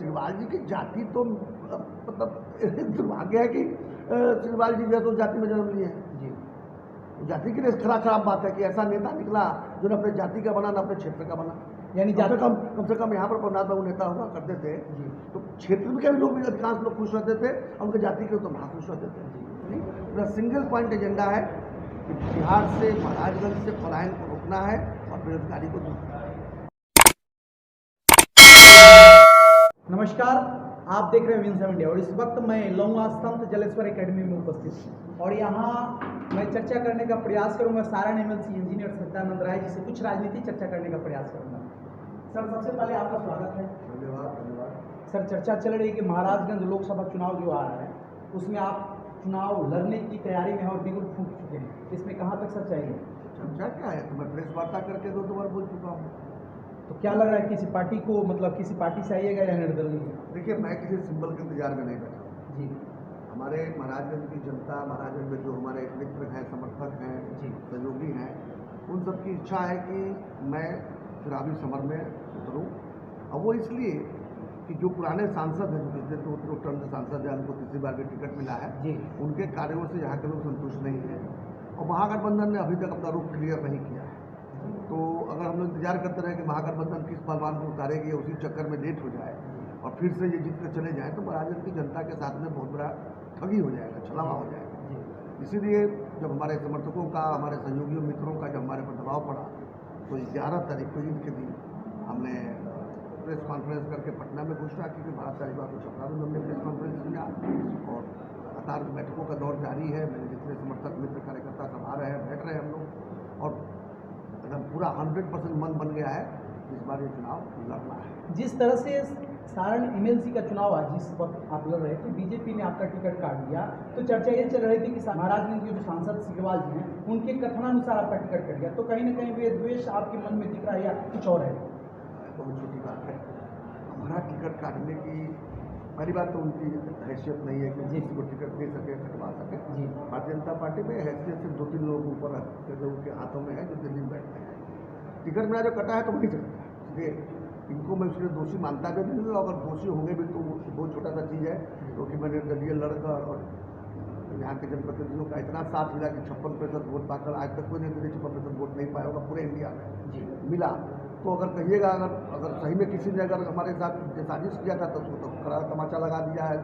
सिग्रीवाल जी की जाति तो मतलब दुर्भाग्य है कि सिग्रीवाल जी जो है तो जाति में जन्म लिए हैं जी। जाति के लिए खराब बात है कि ऐसा नेता निकला जो न अपने जाति का बना न अपने क्षेत्र का बना। यानी कम से कम यहाँ पर प्रहलाद बाबू नेता हुआ करते थे जी। तो क्षेत्र में के भी लोग अधिकांश लोग खुश रहते थे और उनके जाति के तो महाखुश रहते थे। पूरा सिंगल पॉइंट एजेंडा है कि बिहार से महाराजगंज से पलायन को रोकना है और बेरोजगारी को दूर करना है। नमस्कार, आप देख रहे हैं विंस इंडिया और इस वक्त मैं लौंगा संत जलेश्वर एकेडमी में उपस्थित हूँ और यहाँ मैं चर्चा करने का प्रयास करूँगा सारण एमएलसी इंजीनियर सत्यानंद राय जी से कुछ राजनीति चर्चा करने का प्रयास करूँगा। सर, सबसे पहले आपका स्वागत है। धन्यवाद। सर, चर्चा चल रही है कि महाराजगंज लोकसभा चुनाव जो आ रहा है उसमें आप चुनाव लड़ने की तैयारी में हैं और बिल्कुल फूट चुके हैं, इसमें कहाँ तक सच्चाई है? चर्चा क्या है, तो मैं प्रेस वार्ता करके दो बार बोल चुका हूँ। तो क्या लग रहा है किसी पार्टी को, मतलब किसी पार्टी से आइएगा या निर्दलीय? देखिए, मैं किसी सिंबल के इंतजार में नहीं बैठा जी। हमारे महाराजगंज की जनता, महाराजगंज में जो हमारे मित्र हैं, समर्थक हैं, सहयोगी हैं, उन सबकी इच्छा है कि मैं चुनावी समर में उतरूँ। और वो इसलिए कि जो पुराने सांसद हैं, जो पिछले दो टर्म से सांसद हैं, उनको तीसरी बार भी टिकट मिला है जी। उनके कार्यों से यहाँ के लोग संतुष्ट नहीं हैं और महागठबंधन ने अभी तक अपना रुख क्लियर नहीं किया है। तो अगर हम लोग इंतजार करते रहे कि महागठबंधन किस पहलवान को उतारेगी, उसी चक्कर में लेट हो जाए और फिर से ये जीत कर चले जाएँ, तो महाराजगंज की जनता के साथ में बहुत बड़ा ठगी हो जाएगा, छलावा हो जाएगा। इसीलिए जब हमारे समर्थकों का, हमारे सहयोगियों, मित्रों का जब हमारे पर दबाव पड़ा तो 11 तारीख को ईद के दिन हमने प्रेस कॉन्फ्रेंस करके पटना में घोषणा की कि 12 तारीख को छपरा में हमने प्रेस कॉन्फ्रेंस किया और लगातार बैठकों का दौर जारी है। मेरे जितने समर्थक मित्र कार्यकर्ता सब आ रहे हैं, बैठ रहे हैं हम लोग और एकदम पूरा 100% मन बन गया है इस बार ये चुनाव लड़ना है। जिस तरह से सारण एमएलसी का चुनाव आज जिस वक्त आप लड़ रहे थे, बीजेपी ने आपका टिकट काट दिया, तो चर्चा ये चल रही थी कि महाराजगंज के जो सांसद सिग्रीवाल जी हैं उनके कथनानुसार आपका टिकट कट गया, तो कहीं ना कहीं वे द्वेष आपके मन में दिख रहा है या कुछ और है? बहुत छोटी बात है, हमारा टिकट काटने की पहली बात तो उनकी हैसियत नहीं है कि किसी को टिकट दे सके, कटवा सके। भारतीय जनता पार्टी में हैसियत सिर्फ 2-3 लोग ऊपर लोगों के हाथों में है जो दिल्ली में बैठते हैं। टिकट मेरा जो कटा है तो वही से कटा है, इसलिए इनको मैं उसके दोषी मानता भी नहीं हूँ। अगर दोषी होंगे भी तो वो बहुत छोटा सा चीज़ है, क्योंकि मैंने दलीय लड़कर और यहाँ के जनप्रतिनिधियों का इतना साथ मिला कि 56% वोट पाकर आज तक कोई नहीं 56% वोट नहीं पाया होगा पूरे इंडिया में मिला। तो अगर कहिएगा अगर सही में किसी ने अगर हमारे साथ साजिश किया था तो उसको तो करारा तमाचा लगा दिया है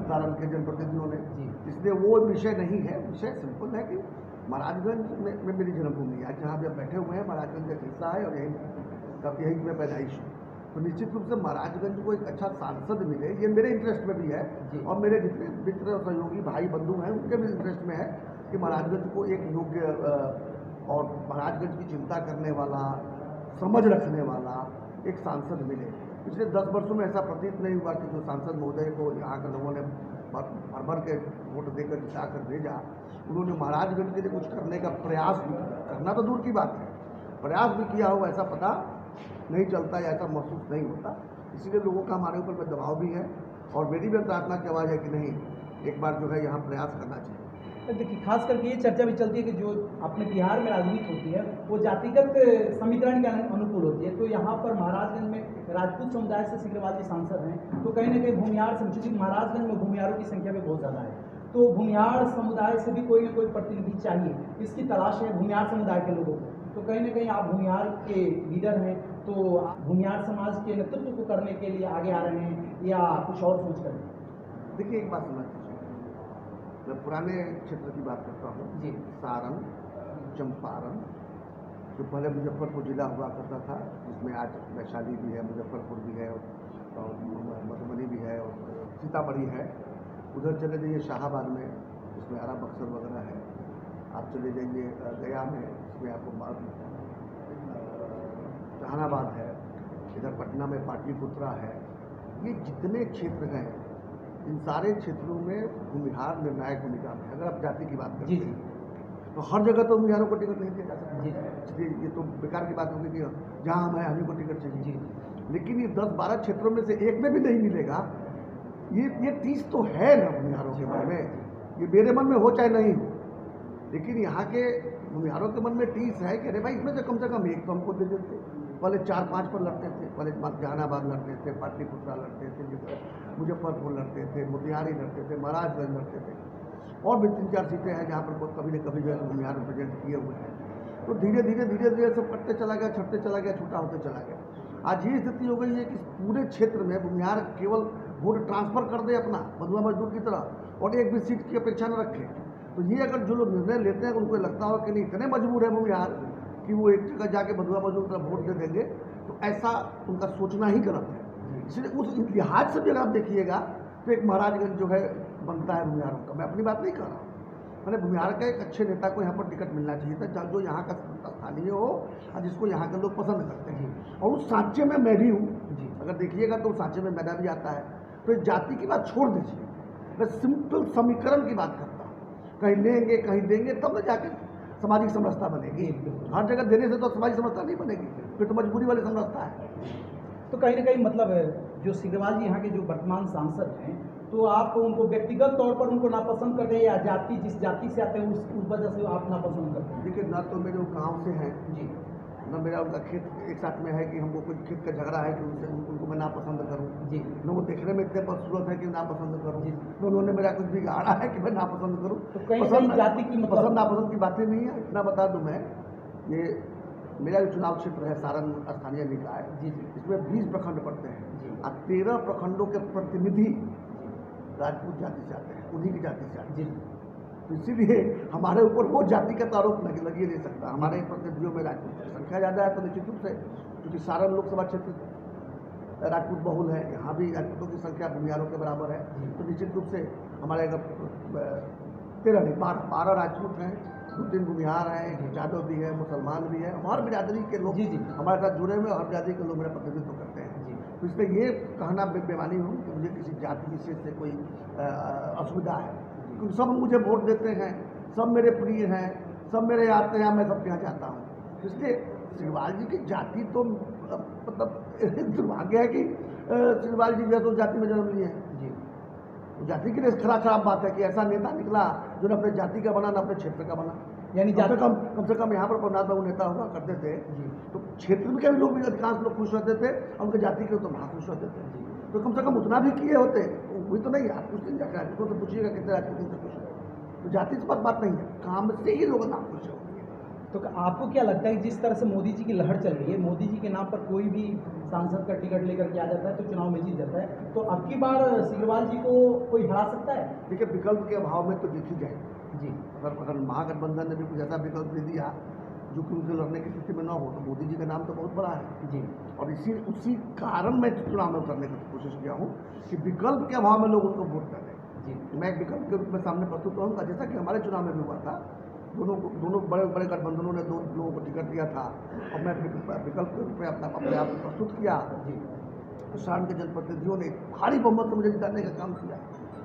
सारण के जनप्रतिनिधियों ने। इसलिए वो विषय नहीं है, विषय सिंपल है कि महाराजगंज में मेरी जन्मभूमि है, जहाँ जब बैठे हुए हैं महाराजगंज का हिस्सा है और यही मैं पैदाइश हूँ। तो निश्चित रूप से महाराजगंज को एक अच्छा सांसद मिले, ये मेरे इंटरेस्ट में भी है और मेरे जितने मित्र और सहयोगी भाई बंधु हैं उनके भी इंटरेस्ट में है कि महाराजगंज को एक योग्य और महाराजगंज की चिंता करने वाला, समझ रखने वाला एक सांसद मिले। पिछले 10 वर्षों में ऐसा प्रतीत नहीं हुआ कि जो सांसद महोदय को यहाँ के लोगों ने भर के वोट देकर जिता कर भेजा, उन्होंने महाराजगंज के लिए कुछ करने का प्रयास भी किया। करना तो दूर की बात है, प्रयास भी किया हो ऐसा पता नहीं चलता या ऐसा महसूस नहीं होता। इसीलिए लोगों का हमारे ऊपर में दबाव भी है और मेरी भी प्रार्थना की आवाज़ है कि नहीं, एक बार जो है यहाँ प्रयास करना चाहिए। देखिए, खास करके ये चर्चा भी चलती है कि जो अपने बिहार में राजनीति होती है वो जातिगत समीकरण के अनुकूल होती है, तो यहाँ पर महाराजगंज में राजपूत समुदाय से सिग्रीवाल जी सांसद हैं, तो कहीं ना कहीं भूमिहार से, क्योंकि महाराजगंज में भूमिहारों की संख्या भी बहुत ज़्यादा है, तो भूमिहार समुदाय से भी कोई ना कोई प्रतिनिधि चाहिए, इसकी तलाश है भूमिहार समुदाय के लोगों को। तो कहीं ना कहीं आप भूमिहार के लीडर हैं, तो भूमिहार समाज के नेतृत्व को करने के लिए आगे आ रहे हैं या कुछ और सोच कर? देखिए, एक बात समझ लीजिए, मैं पुराने क्षेत्र की बात करता हूँ जी। सारण, चंपारण, जो पहले मुजफ्फरपुर जिला हुआ करता था, जिसमें आज वैशाली भी है, मुजफ्फरपुर भी है और मधुबनी भी है और सीतामढ़ी है। उधर चले जाइए शाहाबाद में, जिसमें आरा बक्सर वगैरह है। आप चले जाइए गया में, इसमें आपको जहानाबाद है, इधर पटना में पाटलिपुत्रा है। ये जितने क्षेत्र हैं, इन सारे क्षेत्रों में भूमिहार निर्णायक भूमिका में। अगर आप जाति की बात करते हैं तो हर जगह तो भूमिहारों को टिकट नहीं दिया जा सकता, इसलिए ये तो बेकार की बात होगी कि जहाँ हम हैं हमें को टिकट चाहिए। लेकिन ये 10-12 क्षेत्रों में से एक में भी नहीं मिलेगा, ये टीस तो है ना भूमिहारों के मन में। ये मेरे मन में हो चाहे नहीं हो, लेकिन यहाँ के भूमिहारों के मन में टीस है कि अरे भाई इसमें से कम एक तो हमको दे देते। पहले 4-5 पर लड़ते थे, पहले जहानाबाद लड़ते थे, पाटलिपुत्रा लड़ते थे, मुजफ्फरपुर लड़ते थे, मोतिहारी लड़ते थे, महाराजगंज लड़ते थे, और भी 3-4 सीटें हैं जहाँ पर कभी न कभी जो है भूमिहार रिप्रेजेंट किए हुए हैं। तो धीरे धीरे सब कटते चला गया, छटते चला गया, छूटा होते चला गया। आज ये स्थिति हो गई है कि पूरे क्षेत्र में भूमिहार केवल वोट ट्रांसफ़र कर दे अपना बंधुआ मजदूर की तरह और एक भी सीट की अपेक्षा न रखे। तो ये अगर जो लोग निर्णय लेते हैं उनको लगता हो कि नहीं इतने मजबूर है भूमिहार कि वो एक जगह जाके बंधुआ मजदूर की तरफ वोट दे देंगे, तो ऐसा उनका सोचना ही गलत है। इसलिए उस लिहाज से भी अगर आप देखिएगा तो एक महाराजगंज जो है बनता है भूमिहारों का। मैं अपनी बात नहीं कर रहा हूँ, मैंने भूमिहार के एक अच्छे नेता को यहाँ पर टिकट मिलना चाहिए था जो यहाँ का स्थानीय हो और जिसको यहाँ के लोग पसंद करते हैं। और उस सांचे में मैं भी हूँ, अगर देखिएगा तो उस सांचे में मेरा भी आता है। तो इस जाति की बात छोड़ दीजिए, मैं सिंपल समीकरण की बात करता हूँ। कहीं लेंगे कहीं देंगे तब न जाकर सामाजिक समरसता बनेगी। हर जगह देने से तो सामाजिक समरसता नहीं बनेगी, फिर तो मजबूरी वाली समरसता है। तो कहीं ना कहीं मतलब जो सिग्रीवाल जी यहाँ के जो वर्तमान सांसद हैं, तो आप उनको व्यक्तिगत तौर पर उनको नापसंद करते हैं या जाति जिस जाति से आते हैं उस वजह से आप नापसंद करते हैं? देखिए, ना तो मेरे वो गाँव से हैं जी, न मेरा उनका खेत एक साथ में है कि हमको कोई खेत का झगड़ा है कि उनसे उनको मैं नापसंद करूँ जी, न वो देखने में इतने बदसूरत है कि नापसंद करूँ, जी। न उन्होंने मेरा कुछ बिगाड़ा है कि मैं नापसंद करूँ। तो कहीं कहीं जाति की मतलब पसंद नापसंद की बातें नहीं है। इतना बता दूं मैं, ये मेरा जो चुनाव क्षेत्र है सारण स्थानीय निकाय, जी जी इसमें 20 प्रखंड पड़ते हैं जी। और 13 प्रखंडों के प्रतिनिधि राजपूत जाति से आते हैं, उन्हीं की जाति से आते हैं। जी, तो इसीलिए हमारे ऊपर वो जाति का आरोप लग ही नहीं सकता। हमारे प्रतिनिधियों में राजपूत की संख्या ज़्यादा है, तो निश्चित रूप से क्योंकि सारण लोकसभा क्षेत्र राजपूत बहुल है, यहाँ भी राजपूतों की संख्या भूमिहारों के बराबर है। तो निश्चित रूप से हमारे अगर 13 नहीं 12 राजपूत हैं, 2-3 भूमिहार हैं, यादव भी है, मुसलमान भी है, हर बिरादरी के लोग जी जी हमारे साथ जुड़े हुए, हर बिरादरी के लोग मेरा प्रतिनिधित्व करते हैं। जी। तो इसलिए ये कहना बेमानी हूँ कि मुझे किसी जाति विशेष से कोई असुविधा है, क्योंकि सब मुझे वोट देते हैं, सब मेरे प्रिय हैं, सब मेरे आते हैं, मैं सबके यहाँ जाता हूँ। इसलिए सिग्रीवाल जी की जाति तो मतलब दुर्भाग्य है कि सिग्रीवाल जी जैसे जाति में जन्म लिए हैं। जी, जाति के लिए खराब बात है कि ऐसा नेता निकला जो न अपने जाति का बना न अपने क्षेत्र का बना। यानी कम से कम यहाँ पर प्रहलाद बाबू नेता हुआ करते थे, जी तो क्षेत्र में के भी लोग भी अधिकांश लोग खुश रहते थे और उनके जाति के तो वहाँ खुश रहते थे। तो कम से कम उतना भी किए होते, वही तो नहीं। आप कुछ दिन जाकर राजपूतों से पूछिएगा कितने राजपूत इनसे खुश है। तो जाति से बात नहीं है, काम से ही लोग नाम खुश है। तो आपको क्या लगता है जिस तरह से मोदी जी की लहर चल रही है, मोदी जी के नाम पर कोई भी सांसद का टिकट लेकर के आ जाता है तो चुनाव में जीत जाता है, तो अब की बार सिग्रीवाल जी को कोई हरा सकता है? देखिए, विकल्प के अभाव में तो जीत ही जाएगी जी, अगर महागठबंधन ने भी कुछ ऐसा विकल्प दे दिया जो कि उनसे लड़ने की स्थिति में न हो, तो मोदी जी का नाम तो बहुत बड़ा है जी। और उसी कारण मैं चुनाव में करने की कोशिश किया हूँ कि विकल्प के अभाव में लोग उनको वोट कर दें। जी, मैं एक विकल्प के रूप में सामने प्रस्तुत रहूँगा, जैसा कि हमारे चुनाव में भी हुआ था। दोनों बड़े बड़े गठबंधनों ने 2 लोगों को टिकट दिया था और मैं विकल्प के रूप में अपने आप को प्रस्तुत किया। तो सारण के जनप्रतिनिधियों ने भारी बहुमत से मुझे जिताने का काम किया।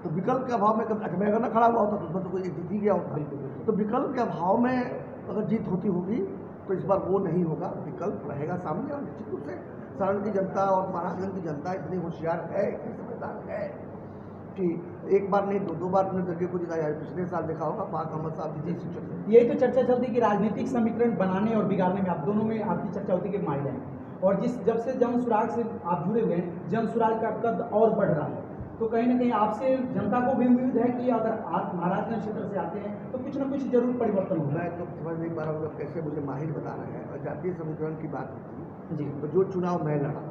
तो विकल्प के अभाव में मैं अगर न खड़ा हुआ होता तो उसमें तो कोई जीत ही गया होता। तो विकल्प के अभाव में अगर जीत होती होगी तो इस बार वो नहीं होगा, विकल्प रहेगा सामने। और निश्चित रूप से सारण की जनता और महाराजगंज की जनता इतनी होशियार है, इतनी समझदार है कि एक बार नहीं 2 बार अपने जगह को जिताया। पिछले साल देखा होगा फाक अहमद साहब जी शिक्षक। यही तो चर्चा चलती है कि राजनीतिक समीकरण बनाने और बिगाड़ने में आप दोनों में आपकी चर्चा होती है कि माइल है, और जब से जन सुराग से आप जुड़े हुए हैं, जन सुराग का कद और बढ़ रहा है। तो कहीं ना कहीं आपसे जनता को भी उम्मीद है कि अगर आप महाराजगंज क्षेत्र से आते हैं तो कुछ ना कुछ जरूर परिवर्तन होगा। मैं तो समझ नहीं पा रहा हूँ कैसे मुझे माहिर बता रहे हैं। और जातीय समीकरण की बात होती जी, तो जो चुनाव मैं लड़ा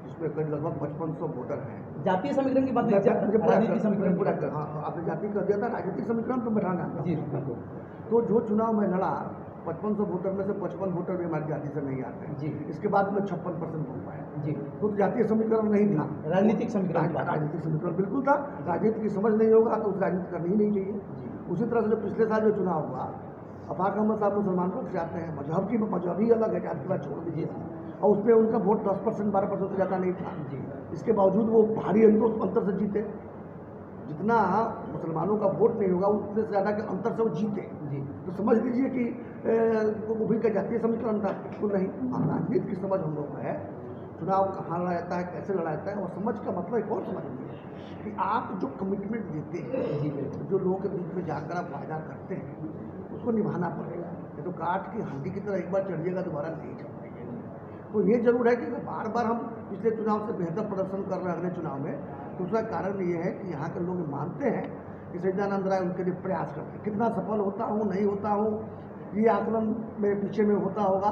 जिसमें करीब लगभग 5500 वोटर हैं। जातीय समीकरण की बात नहीं, राजनीतिक समीकरण पूरा कर, हाँ आपने जाति कर दिया था, राजनीतिक समीकरण तो बैठाना। जी बिल्कुल। तो जो चुनाव में लड़ा 5500 वोटर में से 55 वोटर भी हमारी जाति से नहीं आते हैं जी। इसके बाद में 56% वोट पाया जी, तो जातीय समीकरण नहीं था, राजनीतिक समीकरण राजनीतिक समीकरण बिल्कुल था। राजनीति की समझ नहीं होगा तो उस राजनीति करनी ही नहीं चाहिए। उसी तरह से जो पिछले साल जो चुनाव हुआ, अफाक अहमद साहब मुसलमान लोग से आते हैं, मजहब ही अलग है, जाति की बात छोड़ दीजिए। और उसमें उनका वोट 10% 12% से ज़्यादा नहीं था। इसके बावजूद वो भारी अंतर से जीते। जितना मुसलमानों का वोट नहीं होगा उतने से ज़्यादा के अंतर से वो जीते। तो समझ लीजिए कि वो भी का जातीय समीकरण था, बिल्कुल नहीं। राजनीति की समझ हम लोग है, चुनाव कहाँ लड़ा जाता है, कैसे लड़ा जाता है, और समझ का मतलब एक और समझ लीजिए कि आप जो कमिटमेंट देते हैं, जो लोगों के बीच में जाकर आप वायदा करते हैं, उसको निभाना पड़ेगा। ये तो काठ की हंडी की तरह एक बार चढ़िएगा दोबारा नहीं चढ़ पाएंगे। तो ये जरूर है कि बार बार हम पिछले चुनाव से बेहतर प्रदर्शन कर रहे हैं अगले चुनाव में, तो उसका कारण ये है कि यहाँ के लोग मानते हैं कि सच्चिदानंद राय उनके लिए प्रयास करते हैं। कितना सफल होता हूँ नहीं होता हूँ ये आकलन मेरे पीछे में होता होगा,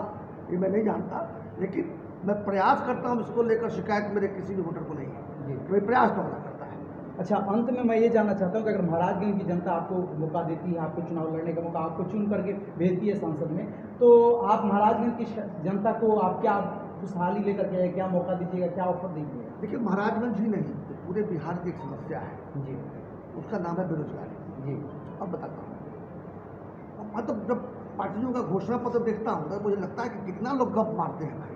ये मैं नहीं जानता, लेकिन मैं प्रयास करता हूँ। इसको लेकर शिकायत मेरे किसी भी वोटर को नहीं है, तो ये प्रयास तो होना करता है। अच्छा, अंत में मैं ये जानना चाहता हूँ कि अगर महाराजगंज की जनता आपको मौका देती है, आपको चुनाव लड़ने का मौका आपको चुन करके भेजती है संसद में, तो आप महाराजगंज की जनता को आप क्या खुशहाली लेकर के क्या मौका दीजिएगा, क्या ऑफर दीजिएगा? देखिए, महाराजगंज ही नहीं पूरे बिहार की एक समस्या है जी, उसका नाम है बेरोजगारी। जी, अब बताता हूँ, मतलब जब पार्टियों का घोषणा पत्र देखता हूँ तो मुझे लगता है कि कितना लोग गप मारते हैं भाई।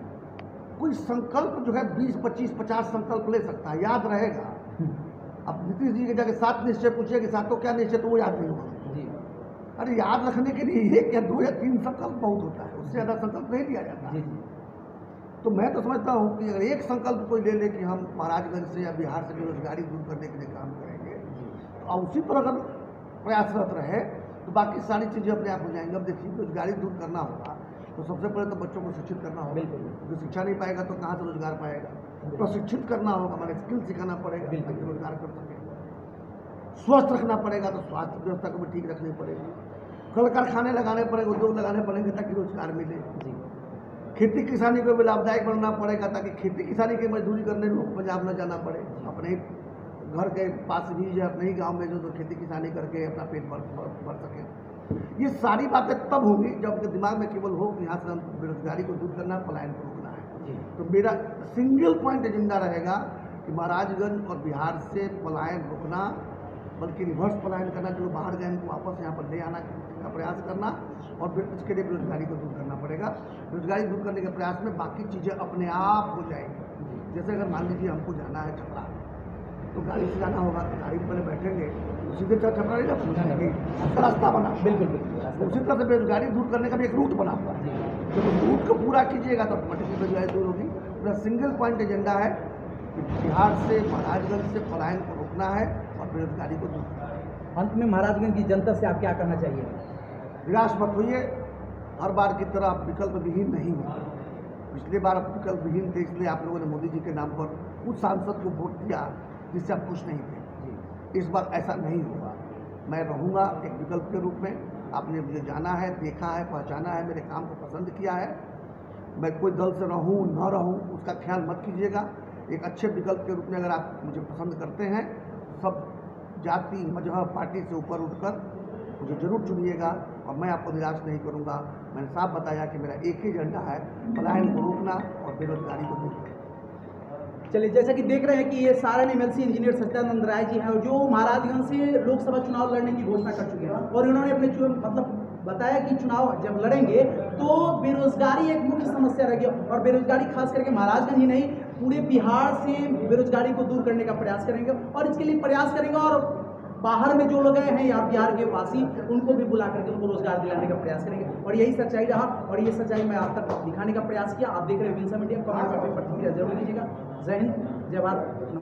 कोई संकल्प जो है 20, 25, 50 संकल्प ले सकता है, याद रहेगा। अब नीतीश जी के जाके 7 निश्चय पूछिए कि 7 क्या निश्चय, तो वो याद नहीं होगा जी, अरे याद रखने के लिए 1 या 2 या 3 संकल्प बहुत होता है, उससे ज़्यादा संकल्प नहीं लिया जाता। जी, जी, तो मैं तो समझता हूँ कि अगर एक संकल्प कोई ले ले कि हम महाराजगंज से या बिहार से बेरोजगारी दूर करने के लिए काम करेंगे, तो उसी पर अगर प्रयासरत रहे तो बाकी सारी चीज़ें अपने आप हो जाएंगी। अब देखिए, बेरोजगारी दूर करना होगा तो सबसे पहले तो बच्चों को शिक्षित करना होगा। बिल्कुल। जो शिक्षा नहीं पाएगा तो कहाँ से रोजगार पाएगा? प्रशिक्षित करना होगा, मैंने स्किल सिखाना पड़ेगा बिल्कुल। ताकि रोजगार कर सके। स्वस्थ रखना पड़ेगा तो स्वास्थ्य व्यवस्था को भी ठीक रखनी पड़ेगी। कल कारखाने लगाने पड़ेंगे, उद्योग लगाने पड़ेंगे ताकि रोजगार मिले। जी, खेती किसानी को भी लाभदायक बनाना पड़ेगा ताकि खेती किसानी की मजदूरी करने लोग पंजाब न जाना पड़े। अपने ही घर के पास भी या अपने ही गांव में जो तो खेती किसानी करके अपना पेट भर सके। ये सारी बातें तब होंगी जब उनके दिमाग में केवल हो कि यहाँ से हम बेरोजगारी को दूर करना है, पलायन को रोकना है। जी, तो मेरा सिंगल पॉइंट एजेंडा रहेगा कि महाराजगंज और बिहार से पलायन रोकना, बल्कि रिवर्स पलायन करना, जो बाहर गए उनको वापस यहाँ पर ले आना का प्रयास करना, और फिर उसके लिए बेरोजगारी को दूर करना पड़ेगा। बेरोजगारी दूर करने के प्रयास में बाकी चीज़ें अपने आप हो जाएंगी। जैसे अगर मान लीजिए हमको जाना है छपरा, तो गाड़ी से जाना होगा तो गाड़ी पर बैठेंगे तो सीधे छपरा नहीं ना पहुँचेंगे, उसका रास्ता बना। बिल्कुल बिल्कुल। उसी तरह से बेरोजगारी दूर करने का भी एक रूट बना हुआ है। जब उस रूट को पूरा कीजिएगा तो ऑटोमेटिकली बेरोजगारी दूर होगी। मेरा सिंगल पॉइंट एजेंडा है कि बिहार से महाराजगंज से पलायन को रोकना है और बेरोजगारी को दूर करना है। अंत में महाराजगंज की जनता से आप क्या कहना चाहिए? निराश मत होइए, हर बार की तरह आप विकल्प विहीन नहीं होंगे। पिछली बार आप विकल्प विहीन थे, इसलिए आप लोगों ने मोदी जी के नाम पर उस सांसद को वोट दिया जिससे आप खुश नहीं थे। इस बार ऐसा नहीं होगा, मैं रहूँगा एक विकल्प के रूप में। आपने मुझे जाना है, देखा है, पहचाना है, मेरे काम को पसंद किया है। मैं कोई दल से रहूँ न रहूँ उसका ख्याल मत कीजिएगा। एक अच्छे विकल्प के रूप में अगर आप मुझे पसंद करते हैं, सब जाति मजहब पार्टी से ऊपर उठकर मुझे जरूर चुनिएगा और मैं आपको निराश नहीं करूंगा। मैंने साफ बताया कि मेरा एक ही एजेंडा है, पलायन को रोकना और बेरोजगारी को दूर करना। चलिए, जैसा कि देख रहे हैं कि ये सारण एमएलसी इंजीनियर सच्चिदानंद राय जी हैं, जो महाराजगंज से लोकसभा चुनाव लड़ने की घोषणा कर चुके हैं, और इन्होंने अपने मतलब बताया कि चुनाव जब लड़ेंगे तो बेरोजगारी एक मुख्य समस्या रहेगी, और बेरोजगारी खास करके महाराजगंज ही नहीं पूरे बिहार से बेरोजगारी को दूर करने का प्रयास करेंगे, और इसके लिए प्रयास करेंगे। और बाहर में जो लोग गए हैं या बिहार के वासी, उनको भी बुला करके उनको रोजगार दिलाने का प्रयास करेंगे, और यही सच्चाई रहा, और ये सच्चाई मैं आप तक दिखाने का प्रयास किया। आप देख रहे हैं विल्सन मीडिया, कमेंट करके प्रतिक्रिया जरूर दीजिएगा। जय हिंद, जय भारत।